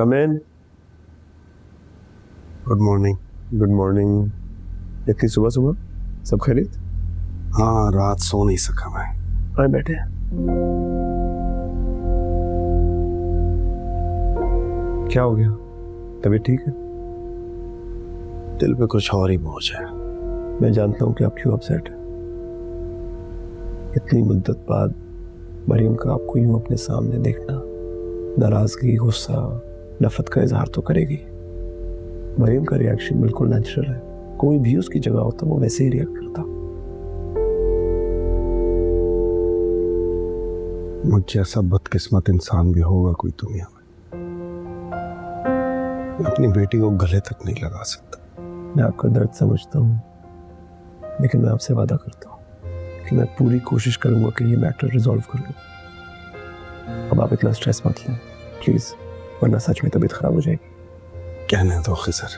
Come in. Good morning. Good morning. इतनी सुबह सुबह सब खैरियत? हाँ, रात सो नहीं सका मैं। आए बैठे। क्या हो गया? तबीयत ठीक है? दिल पे कुछ और ही बोझ है। मैं जानता हूँ कि आप क्यों अपसेट हैं। इतनी मुद्दत बाद मरियम का आपको यूं अपने सामने देखना, नाराजगी, गुस्सा, नफरत का इजहार तो करेगी। मरियम का रिएक्शन बिल्कुल नेचुरल है। कोई भी उसकी जगह होता वो वैसे ही रिएक्ट करता। मुझ जैसा बदकिस्मत इंसान भी होगा कोई दुनिया में। मैं अपनी बेटी को गले तक नहीं लगा सकता। मैं आपका दर्द समझता हूँ, लेकिन मैं आपसे वादा करता हूँ कि मैं पूरी कोशिश करूंगा कि ये मैटर रिजॉल्व कर लूँ। अब आप इतना स्ट्रेस मत लें प्लीज, वरना सच में तबीयत खराब हो जाएगी। कहने दो खिजर,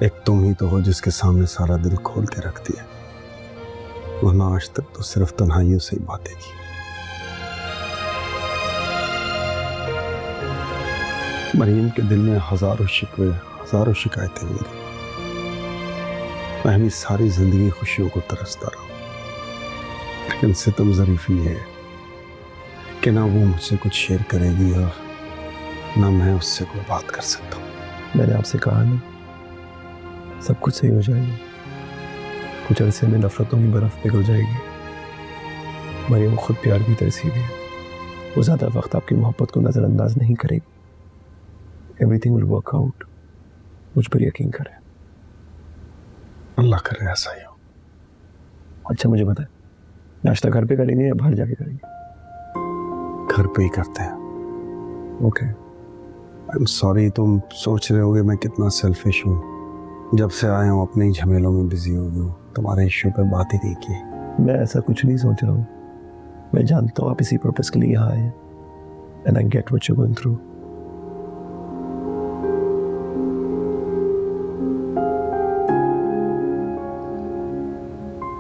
एक तुम ही तो हो जिसके सामने सारा दिल खोल के रखती है, वरना आज तक तो सिर्फ तन्हाइयों से ही बातें की। मरीम के दिल में हजारों शिकवे, हजारों शिकायतें होंगी। मैं भी सारी जिंदगी खुशियों को तरसता रहा, लेकिन सितम ज़रीफ़ी है कि ना वो मुझसे कुछ शेयर करेगी और ना मैं उससे कोई बात कर सकता हूँ। मैंने आपसे कहा ना, सब कुछ सही हो जाएगा। कुछ अरसे में नफरतों की बर्फ पिघल जाएगी। मरियम खुद प्यार की तरसीब है। वो ज़्यादा वक्त आपकी मोहब्बत को नज़रअंदाज नहीं करेगी। एवरीथिंग विल वर्क आउट, मुझ पर यकीन करें। अल्लाह करे ऐसा ही हो। अच्छा मुझे बताएं, नाश्ता घर पे करेंगे या बाहर जाके करेंगे? घर पे ही करते हैं। ओके। आई एम सॉरी, तुम सोच रहे होगे मैं कितना सेल्फिश हूँ। जब से आया हूँ अपने ही झमेलों में बिजी हो गया हूँ, तुम्हारे इश्यू पे बात ही नहीं की। मैं ऐसा कुछ नहीं सोच रहा हूँ। मैं जानता हूँ आप इसी पर्पस के लिए यहाँ आए हैं, and I get what you going through.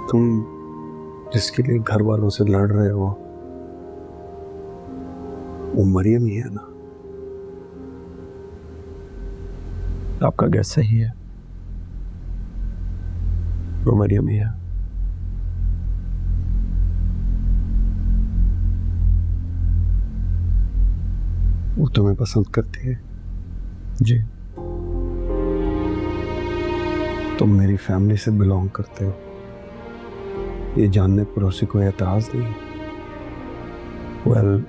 तुम जिसके लिए घर वालों से लड़ रहे हो वो मरियम ही है ना? आपका गैस सही है, वो मरियम ही है। वो तुम्हें पसंद करती है? जी। तुम मेरी फैमिली से बिलोंग करते हो, ये जानने पर उसे कोई एतराज नहीं? वेल,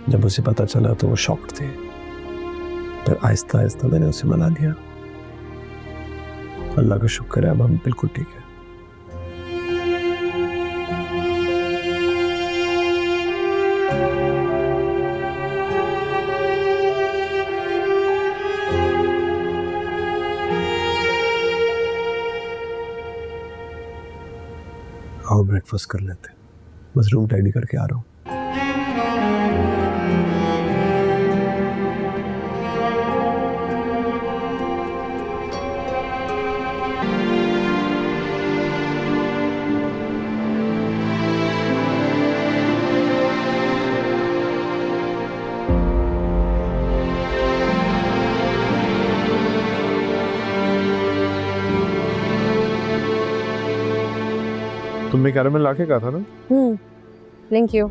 जब उसे पता चला तो वो शॉक्ड थे, फिर आहिस्ता आहिस्ता मैंने उसे मना दिया। अल्लाह का शुक्र है अब हम बिल्कुल ठीक है। आओ ब्रेकफास्ट कर लेते हैं। बस रूम टाइडी करके आ रहा हूँ। तुमने कैरामल लाके कहा था ना? Thank you.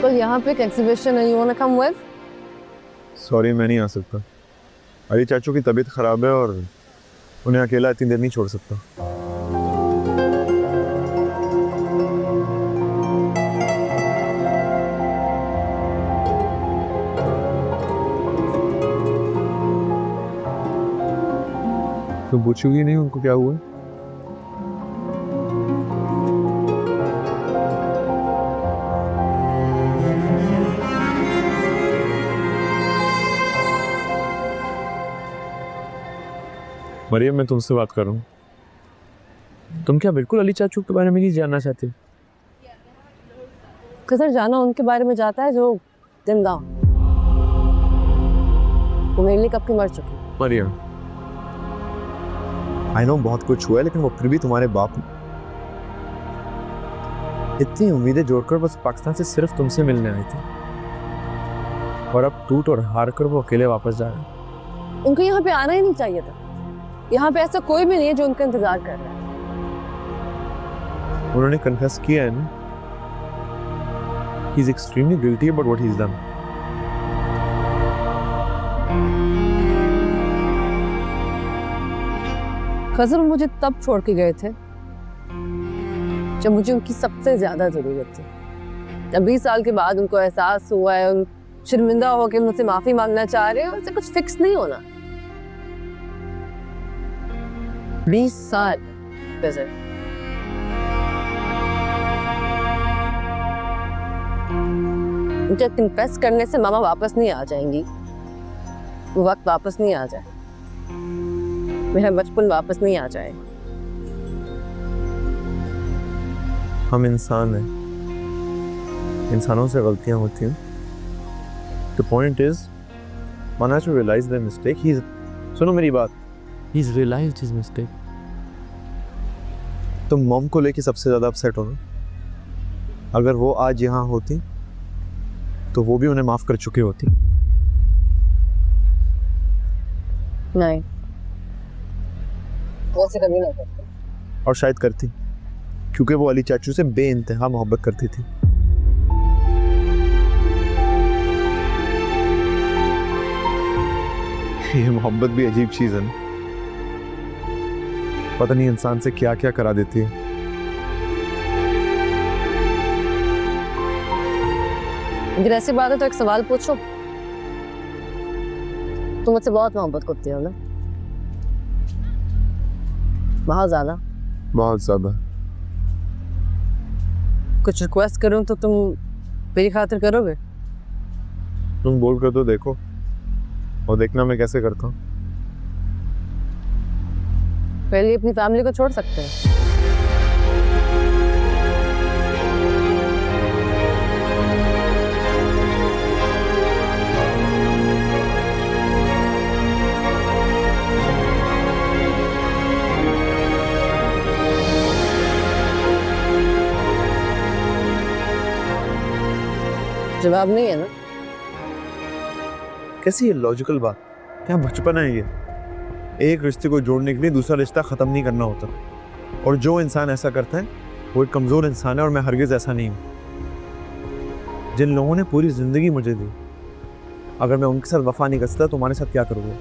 तो यहाँ पे एक एग्जीबिशन है, you want to come with? Sorry मैं नहीं आ सकता। अली चाचू की तबीयत खराब है और उन्हें अकेला इतनी देर नहीं छोड़ सकता। तुम पूछोगी नहीं उनको क्या हुआ? मरियम मैं तुमसे बात कर रहा हूँ। तुम क्या बिल्कुल अली चाचू के बारे में नहीं जानना चाहते? किधर जाना उनके बारे में जाता है जो जिंदा। वो मेरे लिए कब की मर चुकी। मरियम आई नो बहुत कुछ हुआ है, लेकिन वो फिर भी तुम्हारे बाप इतनी उम्मीदें जोड़कर बस पाकिस्तान से सिर्फ तुमसे मिलने आई थी, और अब टूट और हार कर वो अकेले वापस जा रहे हैं। उनको यहाँ पे आना ही नहीं चाहिए था। यहाँ पे ऐसा कोई भी नहीं है जो उनका इंतजार कर रहा है। उन्होंने कन्फेस किया है ना, he is extremely guilty about what he is done. खजर मुझे तब छोड़ के गए थे जब मुझे उनकी सबसे ज्यादा जरूरत थी। जब 20 साल के बाद उनको एहसास हुआ है, उन शर्मिंदा होकर मुझसे माफी मांगना चाह रहे हैं, उससे कुछ फिक्स नहीं होना। 20 साल खजर, उनके कन्फेस करने से मामा वापस नहीं आ जाएंगी। वो वक्त वापस नहीं आ जाए, मेरा बचपन वापस नहीं आ जाए। हम इंसान हैं, इंसानों से गलतियां होती हैं। द पॉइंट इज माना to realise the mistake. He सुनो मेरी बात, he is realised his mistake. तुम मॉम को लेके सबसे ज्यादा अपसेट हो ना। अगर वो आज यहाँ होती तो वो भी उन्हें माफ कर चुकी होती। नहीं, वैसे कभी नहीं करते। और शायद करती, क्योंकि वो अली चाचू से बेइंतहा मोहब्बत करती थी। ये मोहब्बत भी अजीब चीज है ना, पता नहीं इंसान से क्या क्या करा देती है। अगर ऐसी बात है तो एक सवाल पूछो, तुम मुझसे बहुत मोहब्बत करती हो ना? बहुत ज्यादा? बहुत ज्यादा। कुछ रिक्वेस्ट करूं तो तुम मेरी खातिर करोगे? तुम बोल कर तो देखो, और देखना मैं कैसे करता हूँ। पहले अपनी फैमिली को छोड़ सकते हैं। जवाब नहीं है ना? कैसी ये लॉजिकल बात? क्या बचपन है ये? एक रिश्ते को जोड़ने के लिए दूसरा रिश्ता खत्म नहीं करना होता, और जो इंसान ऐसा करता है वो एक कमजोर इंसान है, और मैं हरगिज ऐसा नहीं हूँ। जिन लोगों ने पूरी जिंदगी मुझे दी, अगर मैं उनके साथ वफा नहीं कर सकता तो तुम्हारे साथ क्या करूँगा?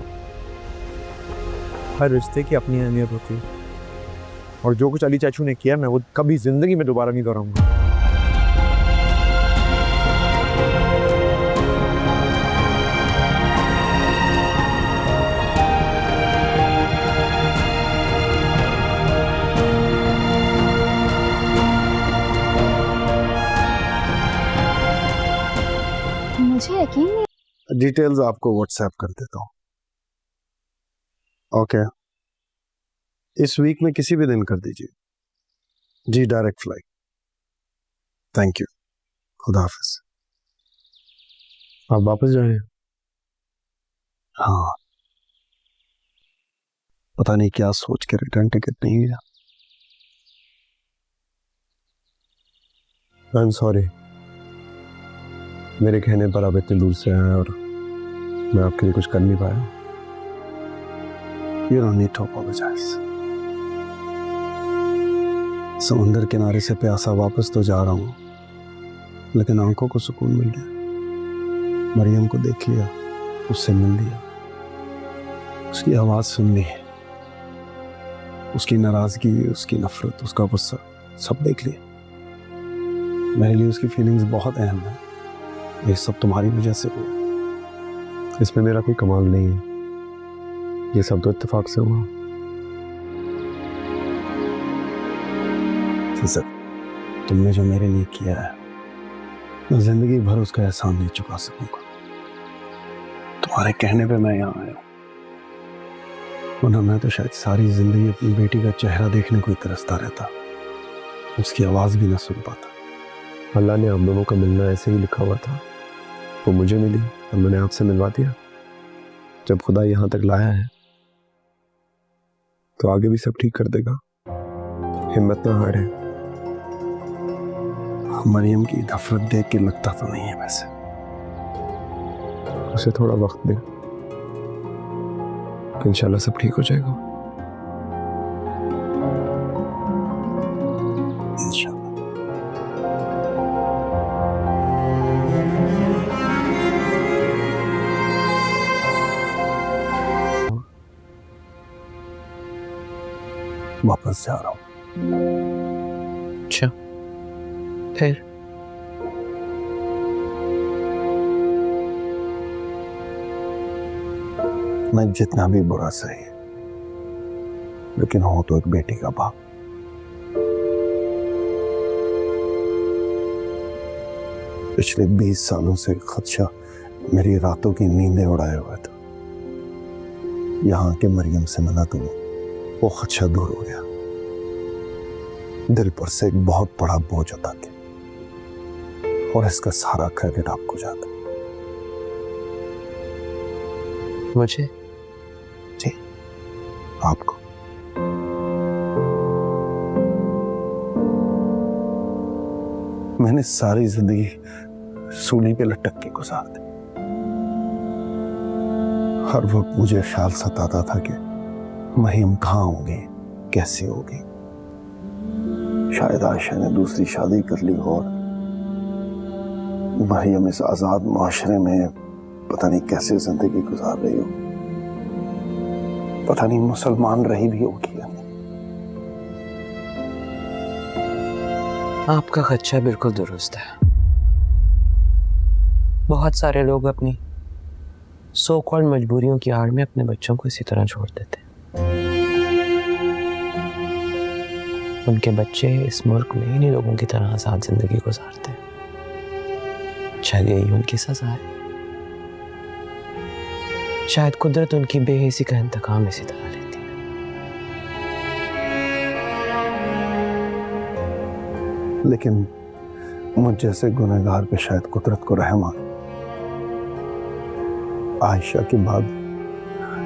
हर रिश्ते की अपनी अहमियत होती है, और जो कुछ अली चाचू ने किया मैं वो कभी जिंदगी में दोबारा नहीं दोहराऊंगा। मुझे यकीन नहीं। डिटेल्स आपको व्हाट्सएप कर देता हूँ। ओके, इस वीक में किसी भी दिन कर दीजिए जी, डायरेक्ट फ्लाइट। थैंक यू, खुदा हाफिज। आप वापस जाए? हाँ, पता नहीं क्या सोच के रिटर्न टिकट नहीं लिया। आई एम सॉरी, मेरे कहने पर आप इतनी दूर से आए और मैं आपके लिए कुछ कर नहीं पाया। You don't need to apologize. समुंदर किनारे से प्यासा वापस तो जा रहा हूँ, लेकिन आंखों को सुकून मिल गया। मरियम को देख लिया, उससे मिल लिया, उसकी आवाज सुन ली, उसकी नाराजगी, उसकी नफरत, उसका गुस्सा सब देख लिया। मेरे लिए उसकी फीलिंग्स बहुत अहम है। ये सब तुम्हारी वजह से हुआ। इसमें मेरा कोई कमाल नहीं है, ये सब तो इत्तेफाक से हुआ। सर, तुमने जो मेरे लिए किया है, मैं जिंदगी भर उसका एहसान नहीं चुका सकूंगा। तुम्हारे कहने पे मैं यहाँ आया हूँ, वरना मैं तो शायद सारी जिंदगी अपनी बेटी का चेहरा देखने को ही तरसता रहता, उसकी आवाज भी ना सुन पाता। अल्लाह ने हम दोनों का मिलना ऐसे ही लिखा हुआ था, वो मुझे मिली और मैंने आपसे मिलवा दिया। जब खुदा यहाँ तक लाया है तो आगे भी सब ठीक कर देगा, हिम्मत ना हारे। मरियम की नफरत देख के लगता तो नहीं है वैसे। उसे थोड़ा वक्त दे, इंशाल्लाह सब ठीक हो जाएगा। इंशाल्लाह। वापस जा रहा हूँ। अच्छा, फिर मैं जितना भी बुरा सही, लेकिन हो तो एक बेटी का बाप। पिछले 20 सालों से खदशा मेरी रातों की नींदें उड़ाए हुआ था। यहाँ के मरियम से मिला तो वो खदशा दूर हो गया। दिल पर से एक बहुत बड़ा बोझ उतर गया और इसका सारा क्रेडिट आपको जाता है। मुझे? जी, आपको। मैंने सारी जिंदगी सूली पे लटक के गुजार दी। हर वक्त मुझे ख्याल सताता था कि मरियम कहाँ होगी, कैसी होगी। शायद आयशा ने दूसरी शादी कर ली और मरियम इस आजाद माशरे में पता नहीं कैसे जिंदगी गुजार रही हो। पता नहीं मुसलमान रही भी होगी या नहीं। आपका खदशा बिल्कुल दुरुस्त है। बहुत सारे लोग अपनी सो कॉल्ड मजबूरियों की आड़ में अपने बच्चों को इसी तरह छोड़ देते हैं। उनके बच्चे इस मुल्क में इन्हीं लोगों की तरह आजाद जिंदगी गुजारते हैं। शायद यही उनकी सजा है। शायद कुदरत उनकी बेहिसी का इंतकाम इसी तरह लेती है। लेकिन मुझ जैसे गुनहगार पे शायद कुदरत को रहम आए। आयशा के बाद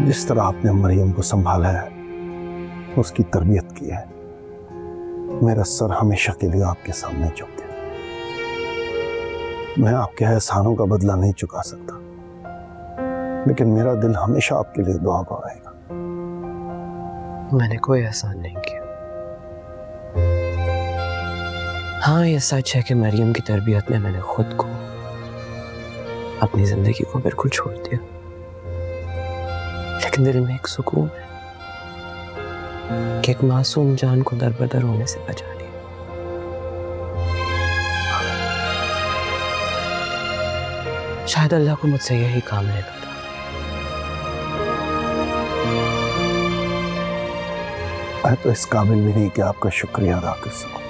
जिस तरह आपने मरियम को संभाला है, उसकी तरबियत की है, मेरा सर हमेशा के लिए आपके सामने झुक गया। मैं आपके एहसानों का बदला नहीं चुका सकता, लेकिन मेरा दिल हमेशा आपके लिए दुआ का रहेगा। मैंने कोई एहसान नहीं किया। हाँ, ये सच है कि मरियम की तरबियत में मैंने खुद को, अपनी जिंदगी को बिल्कुल छोड़ दिया। लेकिन दिल में एक सुकून है कि एक मासूम जान को दरबदर होने से बचा लिया। शायद अल्लाह को मुझसे यही काम लेना था। मैं तो इस काबिल भी नहीं कि आपका शुक्रिया अदा कर सकूं।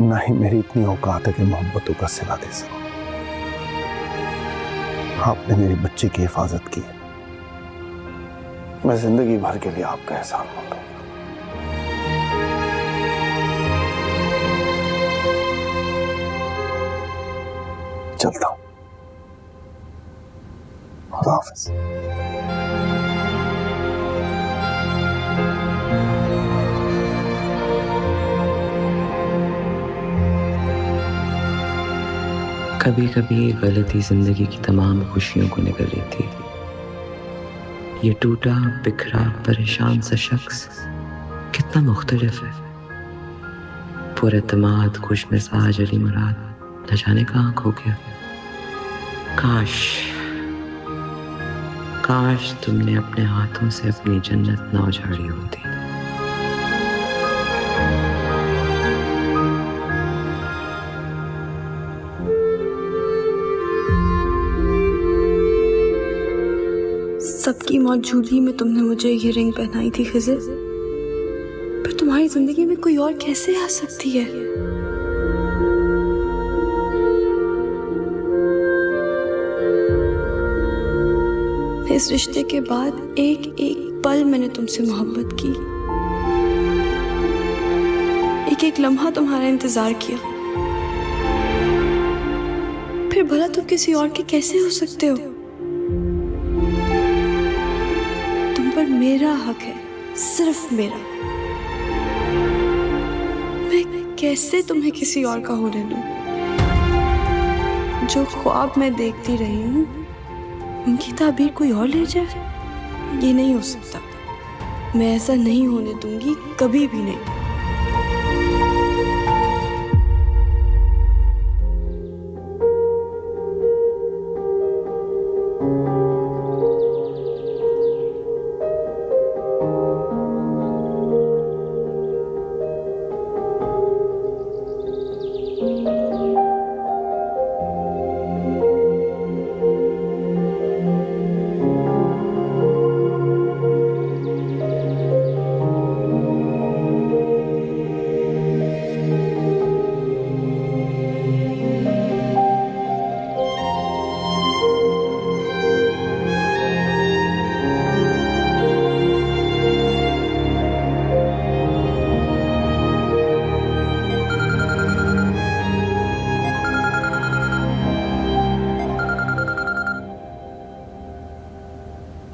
ना ही मेरी इतनी औकात है कि मोहब्बतों का सिला दे सकूं। आपने मेरी बच्ची की हिफाजत की, मैं जिंदगी भर के लिए आपका एहसान मांगूंगा। चलता हूं। खुदा हाफिज। कभी कभी ये गलती जिंदगी की तमाम खुशियों को निकल लेती है। ये टूटा बिखरा परेशान सा शख्स कितना मुख्तलिफ है। पुरएतमाद खुश मिजाज अली मुराद न जाने कहाँ खो गया। काश तुमने अपने हाथों से अपनी जन्नत न उजाड़ी होती। सबकी मौजूदगी में तुमने मुझे ये रिंग पहनाई थी खिज़र, पर तुम्हारी जिंदगी में कोई और कैसे आ सकती है? इस रिश्ते के बाद एक एक पल मैंने तुमसे मोहब्बत की, एक एक लम्हा तुम्हारा इंतजार किया। फिर भला तुम किसी और के कैसे हो सकते हो? पर मेरा हक है, सिर्फ मेरा। मैं कैसे तुम्हें किसी और का होने दूं? जो ख्वाब मैं देखती रही हूँ उनकी ताबीर कोई और ले जाए, ये नहीं हो सकता। मैं ऐसा नहीं होने दूंगी, कभी भी नहीं।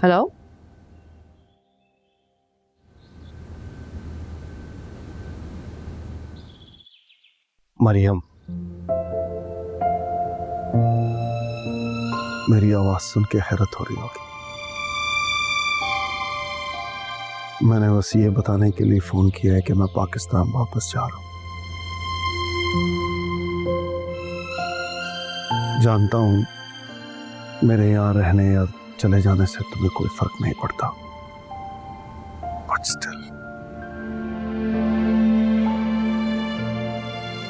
हेलो, मरियम, मेरी आवाज सुन के हैरत हो रही होगी। मैंने बस ये बताने के लिए फोन किया है कि मैं पाकिस्तान वापस जा रहा हूं। जानता हूं मेरे यहाँ रहने या चले जाने से तुम्हें कोई फर्क नहीं पड़ता, बट स्टिल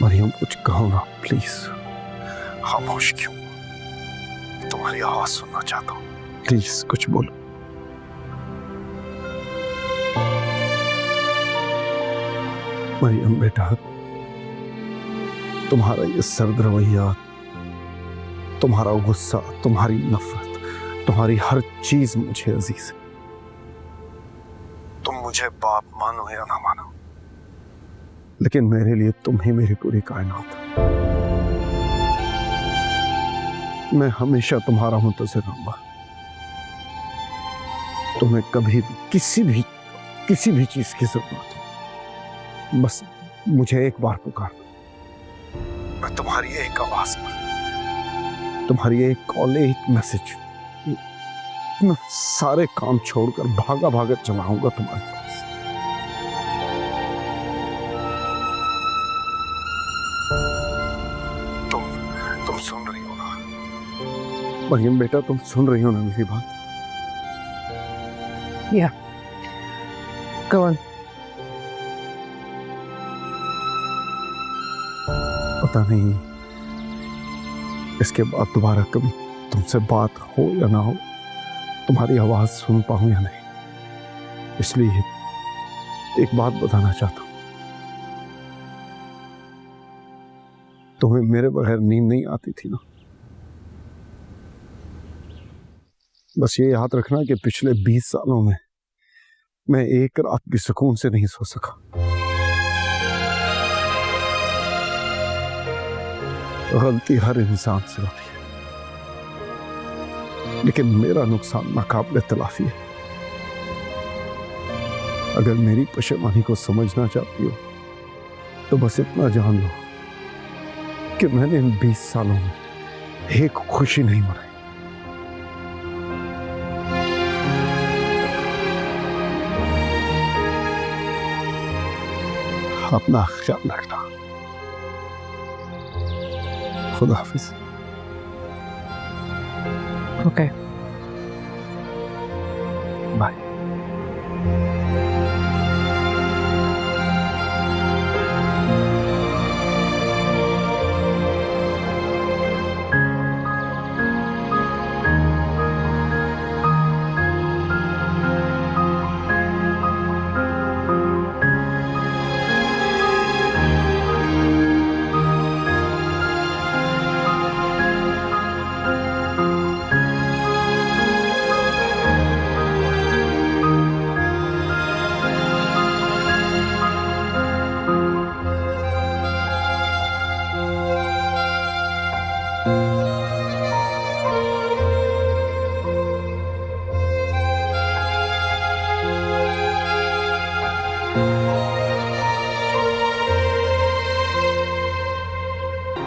मरियम कुछ कहो ना प्लीज। खामोश क्यों? तुम्हारी आवाज सुनना चाहता हूं, प्लीज कुछ बोलो। मरियम बेटा, तुम्हारा ये सर्द रवैया, तुम्हारा गुस्सा, तुम्हारी नफरत, तुम्हारी हर चीज मुझे अजीज है। तुम मुझे बाप मानो या ना मानो, लेकिन मेरे लिए तुम ही मेरी पूरी कायनात है। मैं हमेशा तुम्हारा मुंतज़िर रहूंगा। तुम्हें कभी भी किसी भी चीज की जरूरत हो, बस मुझे एक बार पुकार दो। मैं तुम्हारी एक आवाज पर, तुम्हारी एक कॉल, एक मैसेज, मैं सारे काम छोड़कर भागा भागा चला आऊंगा तुम्हारे पास। तुम सुन रही हो ना मरियम बेटा, तुम सुन रही हो ना मेरी बात? या गो ऑन। पता नहीं इसके बाद दोबारा कभी तुमसे बात हो या ना हो, तुम्हारी आवाज सुन पाऊं या नहीं, इसलिए एक बात बताना चाहता हूं। तुम्हें मेरे बगैर नींद नहीं आती थी ना? बस ये याद रखना कि पिछले 20 सालों में मैं एक रात भी सुकून से नहीं सो सका। गलती हर इंसान से होती है, लेकिन मेरा नुकसान नाकाबिले तलाफी है। अगर मेरी पशेमानी को समझना चाहती हो तो बस इतना जान लो कि मैंने इन 20 सालों में एक खुशी नहीं मनाई। अपना ख्याल रखना। खुदा हाफिज। Okay, bye.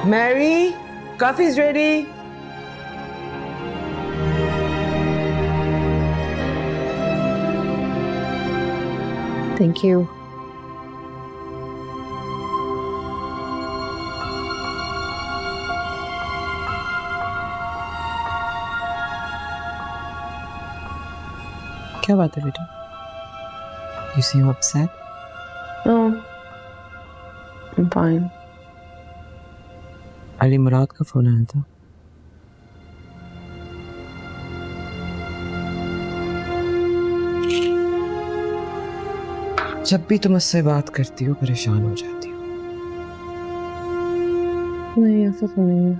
Mary, coffee's ready. Thank you. क्या बात है बेटा? You seem upset. No, I'm fine. Ali मुराद का फोन आया था। जब भी तुम उससे बात करती हो परेशान हो जाती हो। नहीं, ऐसा तो नहीं है।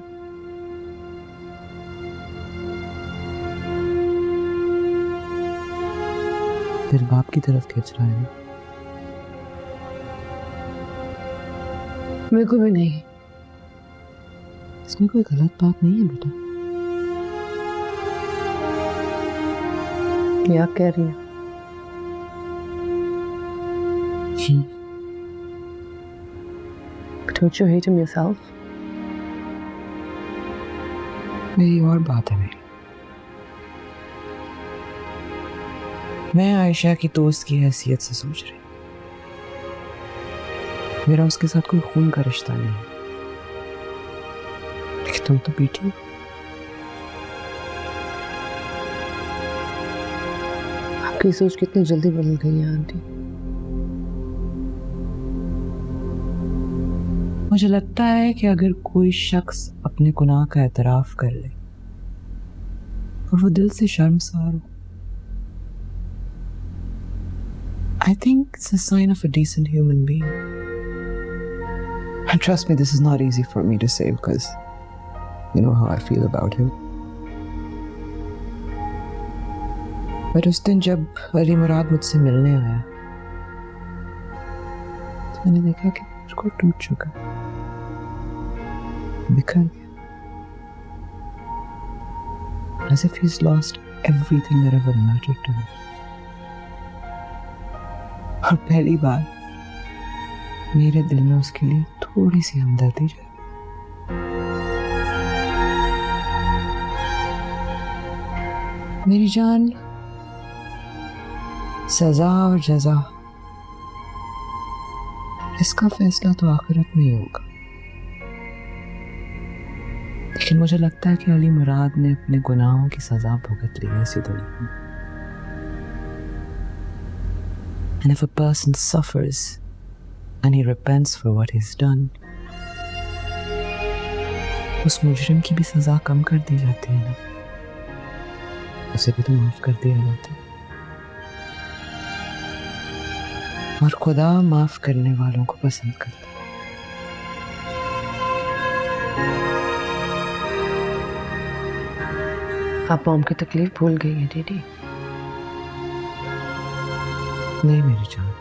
फिर बाप की तरफ खींच रहा है ना? मेरे को भी नहीं। इसमें कोई गलत बात नहीं है बेटा। क्या कह रही है? Don't you hate him yourself? मेरी और बात है मेरी। मैं आयशा की दोस्त की हैसियत से सोच रही। मेरा उसके साथ कोई खून का रिश्ता नहीं है, लेकिन तुम तो बेटी हो। आपकी सोच कितनी जल्दी बदल गई है आंटी। मुझे लगता है कि अगर कोई शख्स अपने गुनाह का एतराफ कर ले और वो दिल से शर्मसार हो, I think it's a sign of a decent human being. And trust me, this is not easy for me to say because you know how I feel about him. But उस दिन जब अली मुराद मुझसे मिलने आया तो मैंने देखा कि उसको टूट चुका, बिखर गया, as if he's lost everything that ever mattered to him. और पहली बार मेरे दिल में उसके लिए थोड़ी सी हमदर्दी जागी। मेरी जान, सजा और जजा इसका फैसला तो आखिरत में ही होगा, लेकिन मुझे लगता है कि अली मुराद ने अपने गुनाहों की सजा भुगत ली है इसी दुनिया में। And if a person suffers and he repents for what he's done, उस मुजरिम की भी सजा कम कर दी जाती है ना, उसे भी तो माफ कर दिया जाता है। और खुदा माफ करने वालों को पसंद करता है। आप मॉम की तकलीफ भूल गई है दीदी। नहीं मेरी जान,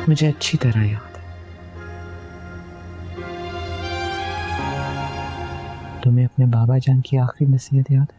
मुझे अच्छी तरह याद है। तुम्हें अपने बाबा जान की आखिरी नसीहत याद है?